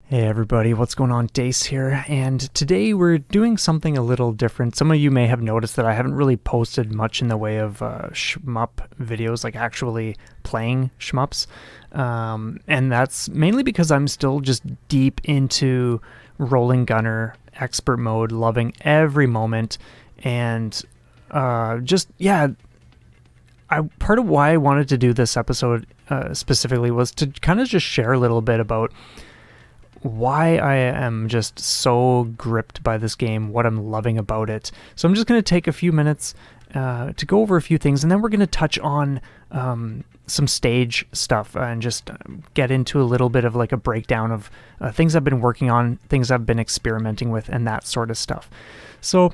Hey everybody, what's going on? Dace here, and today we're doing something a little different. Some of you may have noticed that I haven't really posted much in the way of shmup videos, like actually playing shmups, and that's mainly because I'm still just deep into Rolling Gunner expert mode, loving every moment, and part of why I wanted to do this episode specifically was to kind of just share a little bit about why I am just so gripped by this game, what I'm loving about it. So I'm just going to take a few minutes to go over a few things, and then we're going to touch on some stage stuff and just get into a little bit of like a breakdown of things I've been working on, things I've been experimenting with, and that sort of stuff. So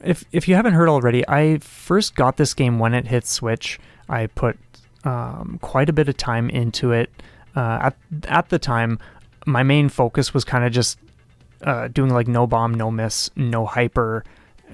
if you haven't heard already, I first got this game when it hit Switch. I put quite a bit of time into it. At the time, my main focus was kind of just doing like no bomb, no miss, no hyper,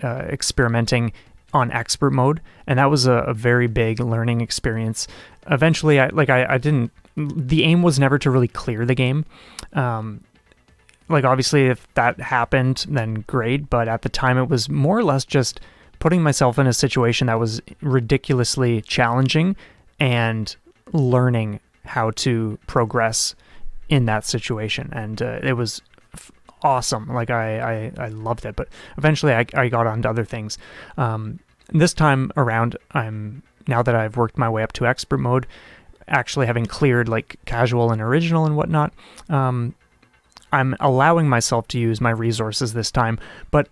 experimenting on expert mode, and that was a very big learning experience. Eventually, I didn't. The aim was never to really clear the game. Like obviously, if that happened, then great. But at the time, it was more or less just putting myself in a situation that was ridiculously challenging and learning how to progress in that situation, and it was awesome. Like I loved it, but eventually I got on to other things. This time around, now that I've worked my way up to expert mode, actually having cleared like casual and original and whatnot, I'm allowing myself to use my resources this time, but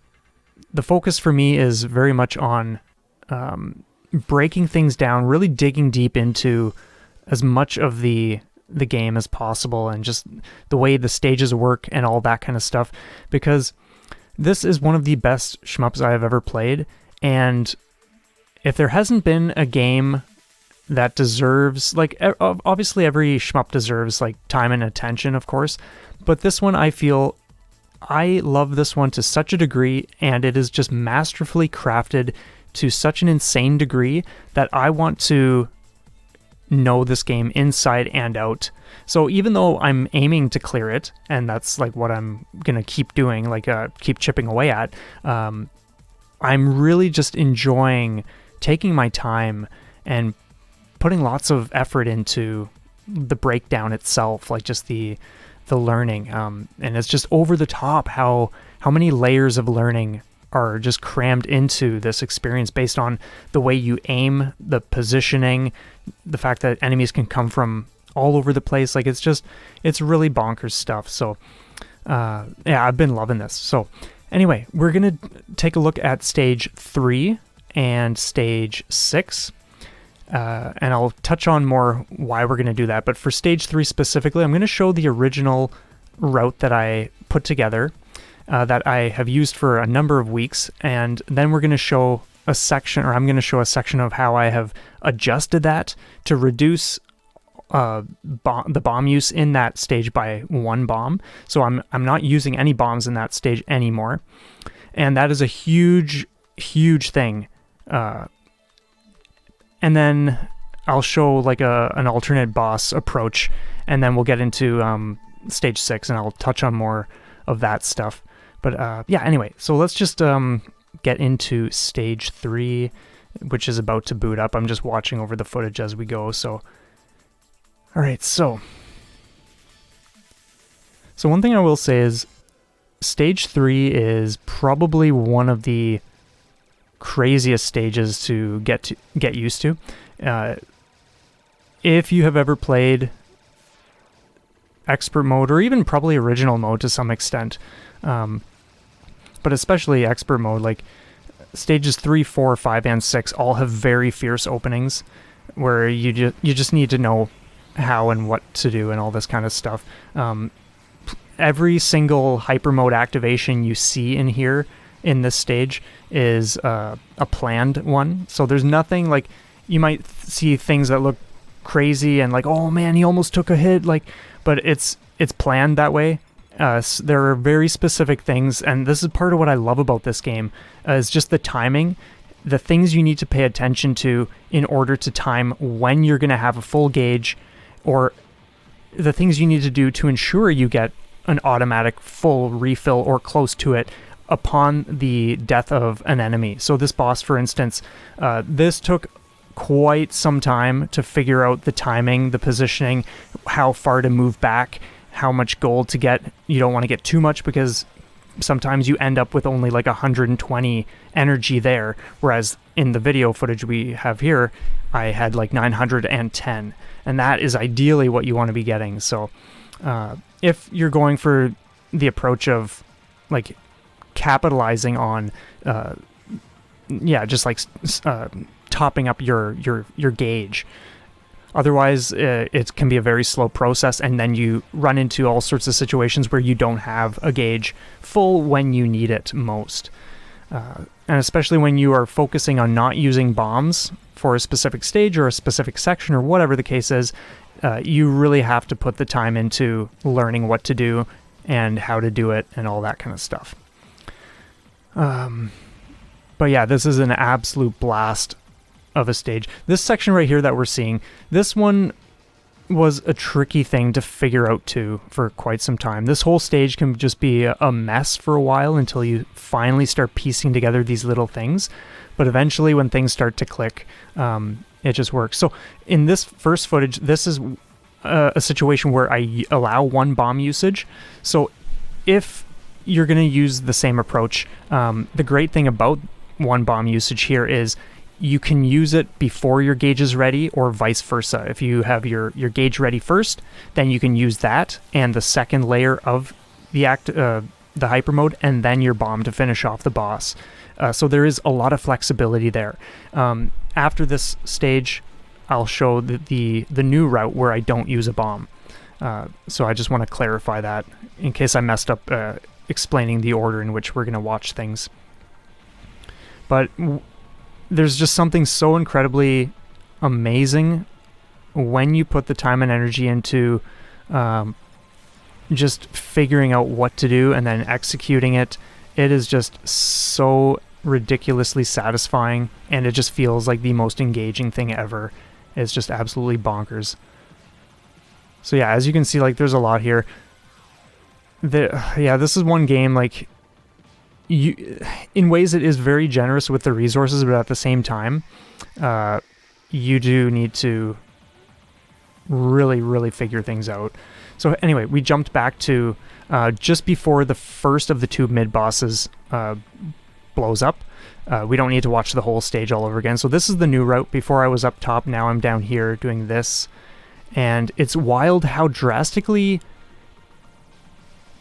the focus for me is very much on breaking things down, really digging deep into as much of the game as possible, and just the way the stages work and all that kind of stuff, because this is one of the best shmups I have ever played. And if there hasn't been a game that deserves, like, obviously every shmup deserves like time and attention, of course, but this one, I feel I love this one to such a degree, and it is just masterfully crafted to such an insane degree that I want to know this game inside and out. So even though I'm aiming to clear it, and that's like what I'm gonna keep doing, like keep chipping away at, I'm really just enjoying taking my time and putting lots of effort into the breakdown itself, like just the learning, and it's just over the top how many layers of learning are just crammed into this experience based on the way you aim, the positioning, the fact that enemies can come from all over the place. Like it's really bonkers stuff. So yeah, I've been loving this. So anyway, we're gonna take a look at stage 3 and stage 6, and I'll touch on more why we're gonna do that. But for stage 3 specifically, I'm gonna show the original route that I put together, that I have used for a number of weeks, and then we're going to show a section, or I'm going to show a section of how I have adjusted that to reduce the bomb use in that stage by 1 bomb. So I'm not using any bombs in that stage anymore, and that is a huge thing. And then I'll show like an alternate boss approach, and then we'll get into stage 6, and I'll touch on more of that stuff. But yeah, anyway, so let's just get into stage 3, which is about to boot up. I'm just watching over the footage as we go. So, all right, so one thing I will say is stage 3 is probably one of the craziest stages to get used to. If you have ever played expert mode, or even probably original mode to some extent, but especially expert mode, like stages 3, 4, 5, and 6 all have very fierce openings where you just need to know how and what to do and all this kind of stuff. Every single hyper mode activation you see in here in this stage is a planned one. So there's nothing like, you might see things that look crazy and like, oh man, he almost took a hit, like, but it's planned that way. There are very specific things, and this is part of what I love about this game, is just the timing, the things you need to pay attention to in order to time when you're going to have a full gauge, or the things you need to do to ensure you get an automatic full refill or close to it upon the death of an enemy. So this boss, for instance, this took quite some time to figure out the timing, the positioning, how far to move back, how much gold to get. You don't want to get too much because sometimes you end up with only like 120 energy there, whereas in the video footage we have here, I had like 910, and that is ideally what you want to be getting. So if you're going for the approach of like capitalizing on just like topping up your gauge. Otherwise, it can be a very slow process, and then you run into all sorts of situations where you don't have a gauge full when you need it most. And especially when you are focusing on not using bombs for a specific stage or a specific section or whatever the case is, you really have to put the time into learning what to do and how to do it and all that kind of stuff. But yeah, this is an absolute blast of a stage. This section right here that we're seeing, this one was a tricky thing to figure out too for quite some time. This whole stage can just be a mess for a while until you finally start piecing together these little things. But eventually when things start to click, it just works. So in this first footage, this is a situation where I allow one bomb usage. So if you're going to use the same approach, the great thing about one bomb usage here is you can use it before your gauge is ready, or vice versa. If you have your gauge ready first, then you can use that and the second layer of the hyper mode, and then your bomb to finish off the boss. So there is a lot of flexibility there. After this stage, I'll show the new route where I don't use a bomb. So I just want to clarify that in case I messed up explaining the order in which we're going to watch things. But there's just something so incredibly amazing when you put the time and energy into just figuring out what to do and then executing it. It is just so ridiculously satisfying, and it just feels like the most engaging thing ever. It's just absolutely bonkers. So yeah, as you can see, like there's a lot here. This is one game, like, in ways it is very generous with the resources, but at the same time, you do need to really figure things out. So anyway, we jumped back to just before the first of the two mid-bosses blows up. We don't need to watch the whole stage all over again. So this is the new route. Before I was up top, now I'm down here doing this. And it's wild how drastically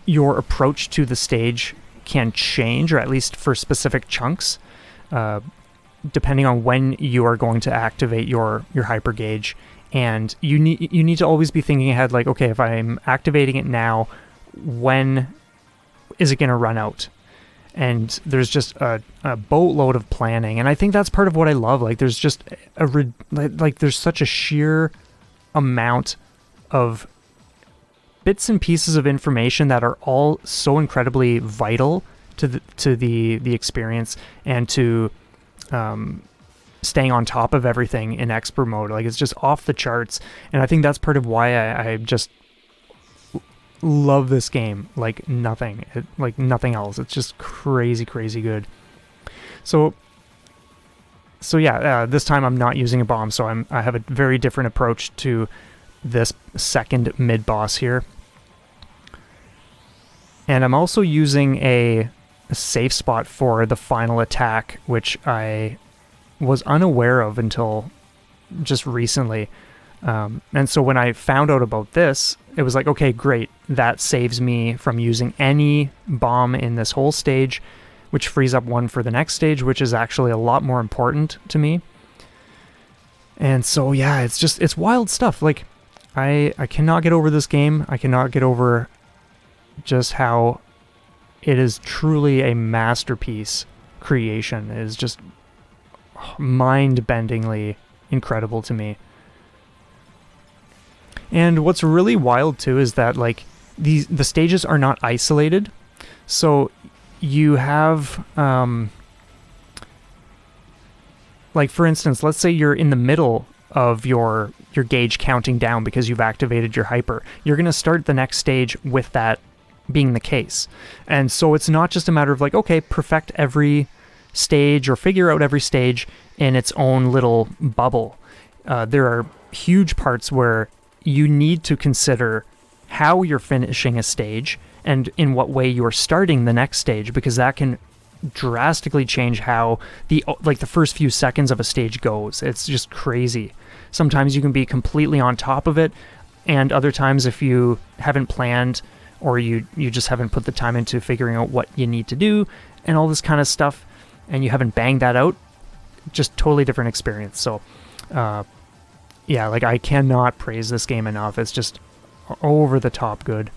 your approach to the stage can change, or at least for specific chunks, depending on when you are going to activate your hyper gauge. And you need to always be thinking ahead, like, okay, if I'm activating it now, when is it going to run out? And there's just a boatload of planning, and I think that's part of what I love. Like, there's just there's such a sheer amount of bits and pieces of information that are all so incredibly vital to the experience and to staying on top of everything in expert mode. Like, it's just off the charts, and I think that's part of why I just love this game like nothing else. It's just crazy good. So yeah, this time I'm not using a bomb, so I have a very different approach to this second mid boss here. And I'm also using a safe spot for the final attack, which I was unaware of until just recently. And so when I found out about this, it was like, okay, great. That saves me from using any bomb in this whole stage, which frees up one for the next stage, which is actually a lot more important to me. And so, yeah, it's wild stuff. Like, I cannot get over this game. I cannot get over just how it is truly a masterpiece creation. It is just mind-bendingly incredible to me. And what's really wild too is that, like, the stages are not isolated. So you have like, for instance, let's say you're in the middle of your your gauge counting down because you've activated your hyper. You're going to start the next stage with that being the case. And so it's not just a matter of like, okay, perfect every stage or figure out every stage in its own little bubble. There are huge parts where you need to consider how you're finishing a stage and in what way you're starting the next stage, because that can drastically change how the first few seconds of a stage goes. It's just crazy. Sometimes you can be completely on top of it, and other times if you haven't planned or you just haven't put the time into figuring out what you need to do and all this kind of stuff, and you haven't banged that out, just totally different experience. So yeah, like I cannot praise this game enough. It's just over the top good.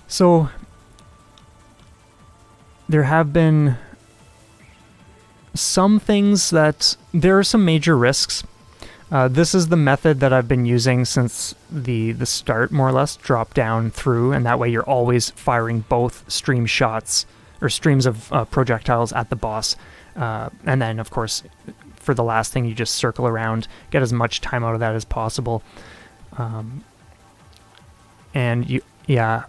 So there have been some things that there are some major risks. This is the method that I've been using since the start, more or less, drop down through, and that way you're always firing both stream shots or streams of projectiles at the boss. And then, of course, for the last thing, you just circle around, get as much time out of that as possible. And yeah,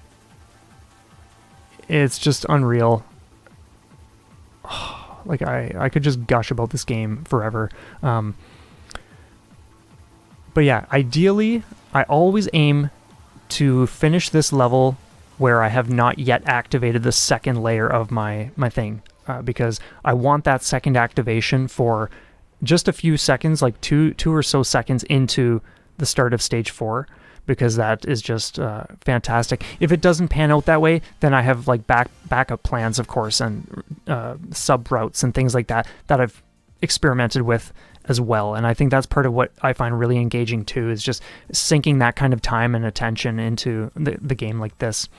it's just unreal. Like I could just gush about this game forever. But yeah, ideally, I always aim to finish this level where I have not yet activated the second layer of my thing, because I want that second activation for just a few seconds, like two or so seconds into the start of stage 4, because that is just fantastic. If it doesn't pan out that way, then I have like backup plans, of course, and sub routes and things like that I've experimented with as well. And I think that's part of what I find really engaging too, is just sinking that kind of time and attention into the game like this.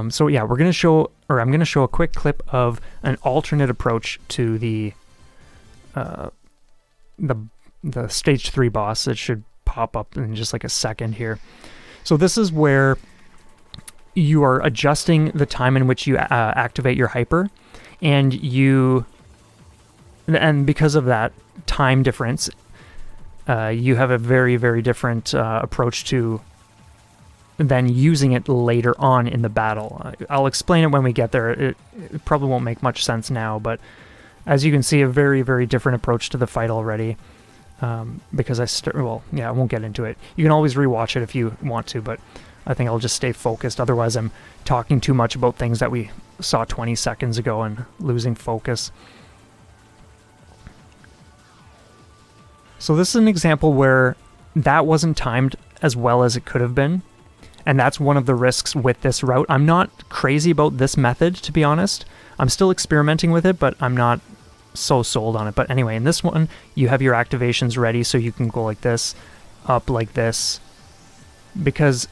So yeah, I'm going to show a quick clip of an alternate approach to the stage 3 boss. It should pop up in just like a second here. So this is where you are adjusting the time in which you activate your hyper, and because of that time difference, you have a very, very different approach to then using it later on in the battle. I'll explain it when we get there. It probably won't make much sense now, but as you can see, a very, very different approach to the fight already. Because I won't get into it. You can always rewatch it if you want to, but I think I'll just stay focused. Otherwise, I'm talking too much about things that we saw 20 seconds ago and losing focus. So this is an example where that wasn't timed as well as it could have been, and that's one of the risks with this route. I'm not crazy about this method, to be honest. I'm still experimenting with it, but I'm not so sold on it. But anyway, in this one, you have your activations ready, so you can go like this, up like this, because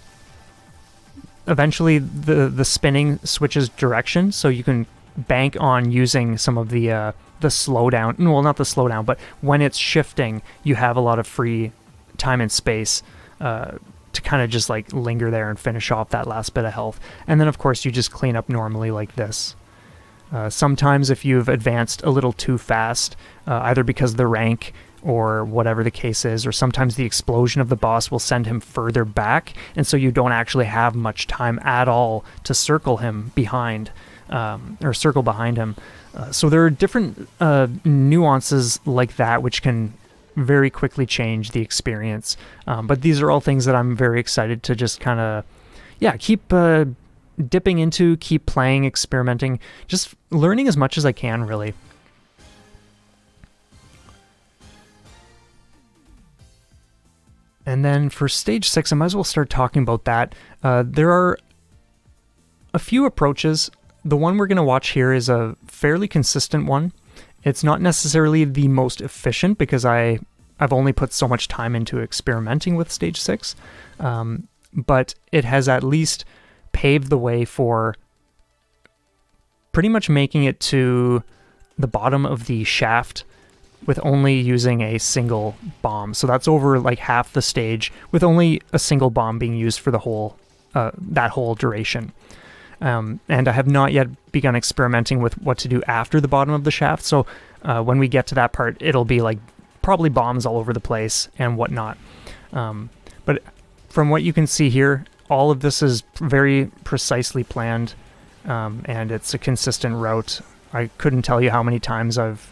eventually the spinning switches direction, so you can bank on using some of the slowdown. Well, not the slowdown, but when it's shifting, you have a lot of free time and space to kind of just like linger there and finish off that last bit of health. And then, of course, you just clean up normally like this. Sometimes if you've advanced a little too fast, either because of the rank or whatever the case is, or sometimes the explosion of the boss will send him further back, and so you don't actually have much time at all to circle him behind, or circle behind him. So there are different nuances like that which can very quickly change the experience. But these are all things that I'm very excited to just kind of, keep dipping into, keep playing, experimenting, just learning as much as I can, really. And then for stage 6, I might as well start talking about that. There are a few approaches. The one we're going to watch here is a fairly consistent one. It's not necessarily the most efficient because I've only put so much time into experimenting with stage 6, but it has at least paved the way for pretty much making it to the bottom of the shaft with only using a single bomb. So that's over like half the stage with only a single bomb being used for the whole that whole duration. And I have not yet begun experimenting with what to do after the bottom of the shaft. So when we get to that part, it'll be like probably bombs all over the place and whatnot. But from what you can see here, all of this is very precisely planned, and it's a consistent route. I couldn't tell you how many times I've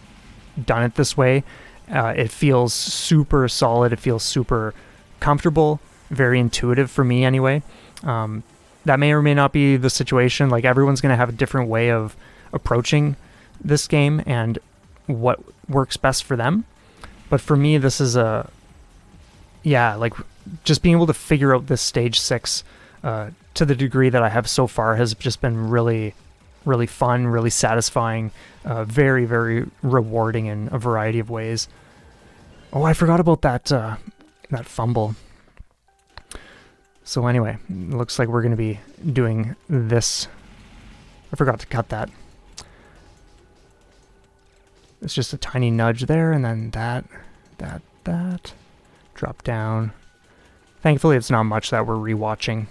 done it this way. It feels super solid. It feels super comfortable, very intuitive for me anyway. That may or may not be the situation. Like, everyone's going to have a different way of approaching this game and what works best for them. But for me, this is like just being able to figure out this stage 6 to the degree that I have so far has just been really, really fun, really satisfying, very, very rewarding in a variety of ways. Oh, I forgot about that fumble. So anyway, it looks like we're going to be doing this. I forgot to cut that. It's just a tiny nudge there, and then that. Drop down. Thankfully, it's not much that we're rewatching.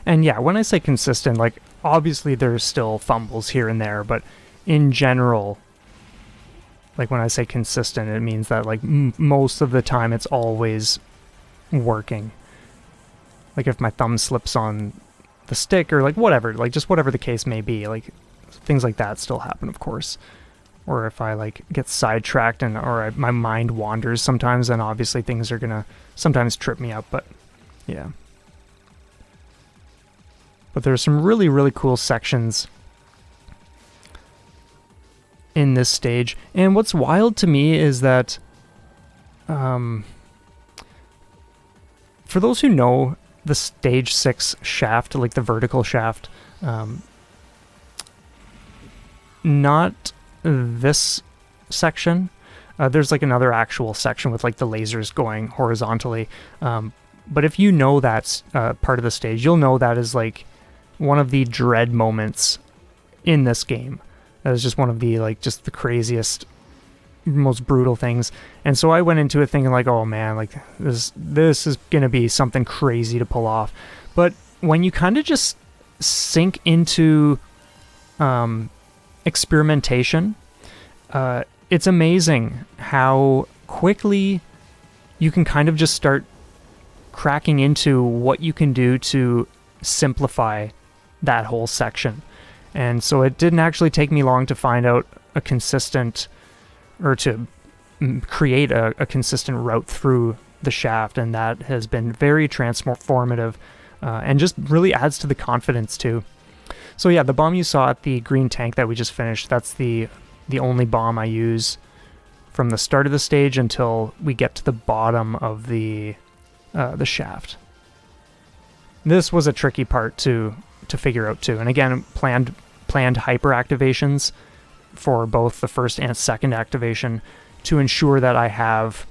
And yeah, when I say consistent, like, obviously there's still fumbles here and there, but in general, like, when I say consistent, it means that, like, most of the time it's always working. Like, if my thumb slips on the stick or, like, whatever, like, just whatever the case may be, like, things like that still happen, of course. Or if I, like, get sidetracked my mind wanders sometimes, then obviously things are gonna sometimes trip me up, but yeah. But there's some really, really cool sections in this stage. And what's wild to me is that, for those who know the stage 6 shaft, like the vertical shaft, not this section. There's like another actual section with like the lasers going horizontally. But if you know that's part of the stage, you'll know that is like one of the dread moments in this game. That is just one of the, like, just the craziest, most brutal things. And so I went into it thinking like, oh man, like this is gonna be something crazy to pull off. But when you kind of just sink into experimentation, it's amazing how quickly you can kind of just start cracking into what you can do to simplify that whole section. And so it didn't actually take me long to find out a consistent, or to create a consistent route through the shaft, and that has been very transformative, and just really adds to the confidence too. So yeah, the bomb you saw at the green tank that we just finished, that's the only bomb I use from the start of the stage until we get to the bottom of the shaft. This was a tricky part to figure out too, and again, planned hyper activations for both the first and second activation to ensure that I have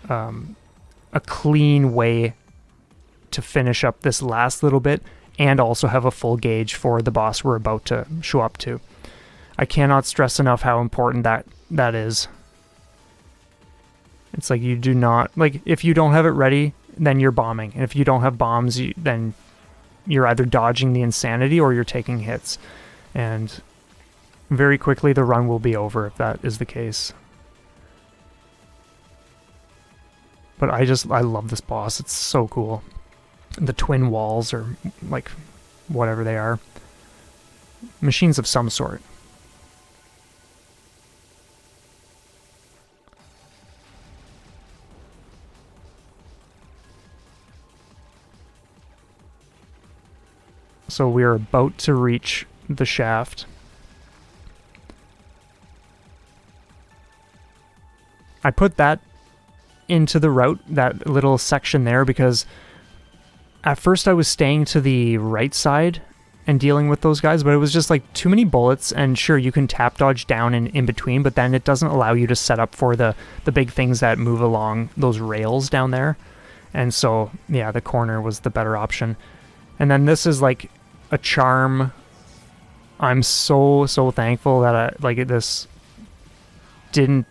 a clean way to finish up this last little bit, and also have a full gauge for the boss we're about to show up to. I cannot stress enough how important that is. It's like, you do not, like, if you don't have it ready, then you're bombing. And if you don't have bombs, then you're either dodging the insanity or you're taking hits. And very quickly the run will be over if that is the case. But I love this boss. It's so cool. The twin walls, or like whatever they are, machines of some sort. So we are about to reach the shaft. I put that into the route, that little section there, because at first I was staying to the right side and dealing with those guys, but it was just like too many bullets. And sure, you can tap dodge down and in between, but then it doesn't allow you to set up for the big things that move along those rails down there. And so yeah, the corner was the better option. And then this is like a charm. I'm so thankful that this didn't,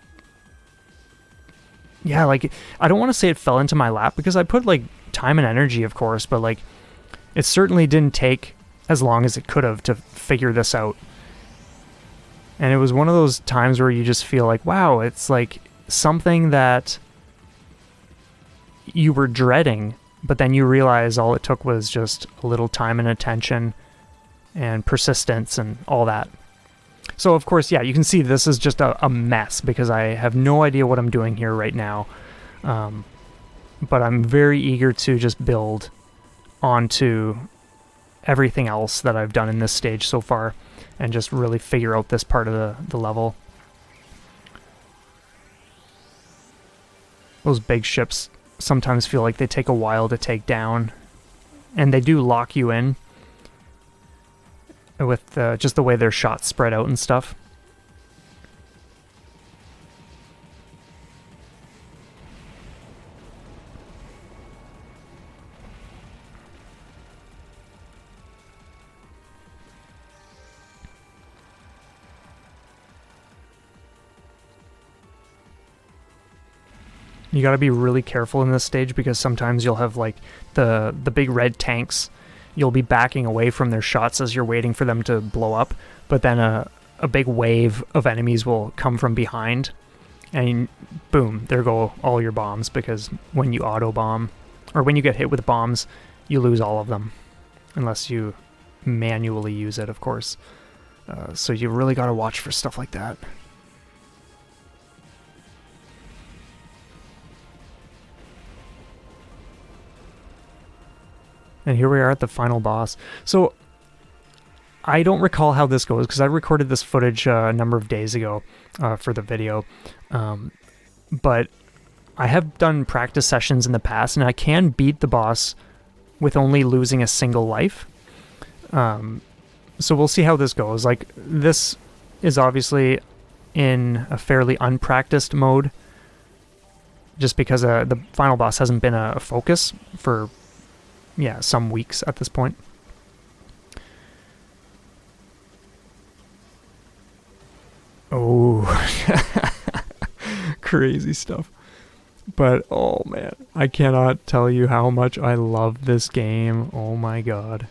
I don't want to say it fell into my lap, because I put like time and energy, of course, but like it certainly didn't take as long as it could have to figure this out. And it was one of those times where you just feel like, wow, it's like something that you were dreading, but then you realize all it took was just a little time and attention and persistence and all that. So of course, yeah, you can see this is just a mess because I have no idea what I'm doing here right now. But I'm very eager to just build onto everything else that I've done in this stage so far and just really figure out this part of the level. Those big ships sometimes feel like they take a while to take down, and they do lock you in with just the way their shots spread out and stuff. You gotta be really careful in this stage because sometimes you'll have like the big red tanks. You'll be backing away from their shots as you're waiting for them to blow up, but then a big wave of enemies will come from behind, and boom, there go all your bombs, because when you auto-bomb, or when you get hit with bombs, you lose all of them, unless you manually use it, of course. So you really gotta watch for stuff like that. And here we are at the final boss. So I don't recall how this goes because I recorded this footage a number of days ago for the video. But I have done practice sessions in the past, and I can beat the boss with only losing a single life. So we'll see how this goes. Like, this is obviously in a fairly unpracticed mode, just because the final boss hasn't been a focus for some weeks at this point. Oh, crazy stuff. But, oh man, I cannot tell you how much I love this game. Oh my god.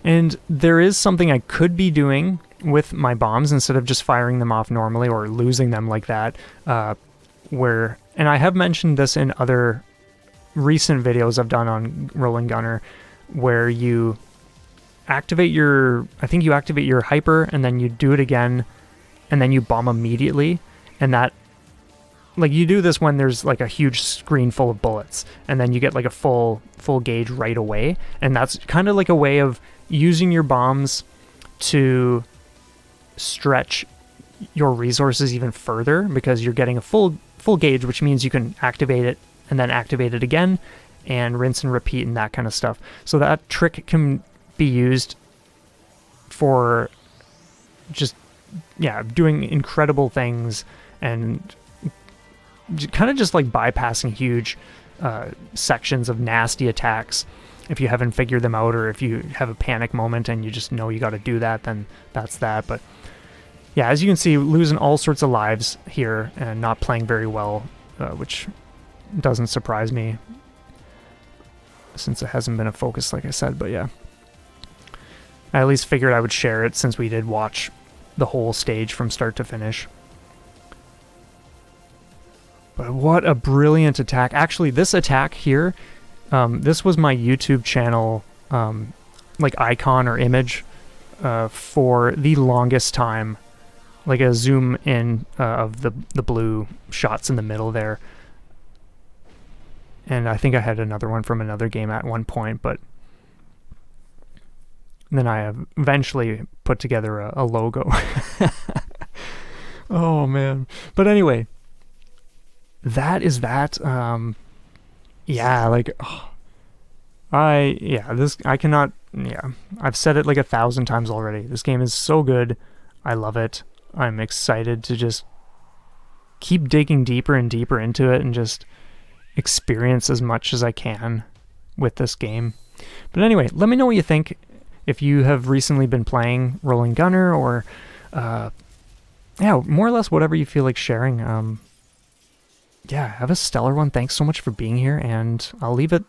And there is something I could be doing with my bombs instead of just firing them off normally or losing them like that. And I have mentioned this in other recent videos I've done on Rolling Gunner, where you activate your hyper, and then you do it again, and then you bomb immediately, and that, like, you do this when there's like a huge screen full of bullets, and then you get like a full gauge right away, and that's kind of like a way of using your bombs to stretch your resources even further, because you're getting a full gauge, which means you can activate it and then activate it again, and rinse and repeat and that kind of stuff. So that trick can be used for just, doing incredible things and kind of just like bypassing huge sections of nasty attacks. If you haven't figured them out, or if you have a panic moment and you just know you got to do that, then that's that. But yeah, as you can see, losing all sorts of lives here and not playing very well, which doesn't surprise me since it hasn't been a focus, like I said. But yeah, I at least figured I would share it since we did watch the whole stage from start to finish. But what a brilliant attack. Actually, this attack here, this was my YouTube channel like icon or image for the longest time, like a zoom in of the blue shots in the middle there. And I think I had another one from another game at one point, but then I have eventually put together a logo. Oh man. But anyway, that is that. I've said it like 1,000 times already. This game is so good. I love it. I'm excited to just keep digging deeper and deeper into it and just experience as much as I can with this game. But anyway, let me know what you think. If you have recently been playing Rolling Gunner, or more or less whatever you feel like sharing. Have a stellar one. Thanks so much for being here, and I'll leave it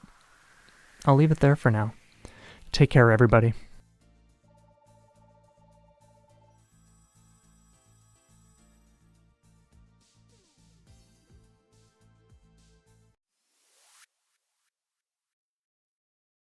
I'll leave it there for now. Take care, everybody.